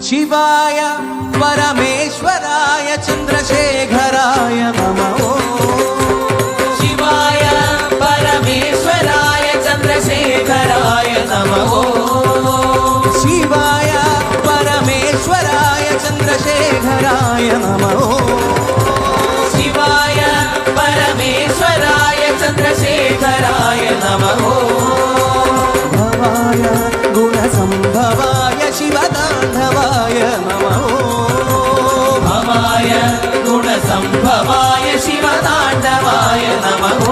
शिवाय परमेश्वराय चंद्रशेखराय नमः। शिवाय परमेश्वराय चंद्रशेखराय नमः। शिवाय परमेश्वराय चंद्रशेखराय नमः। शिवाय परमेश्वराय चंद्रशेखराय नमः। भवाय गुणसंभवाय शिवतांडवाय नमः। भवाय गुणसंभवाय शिवतांडवाय नमः।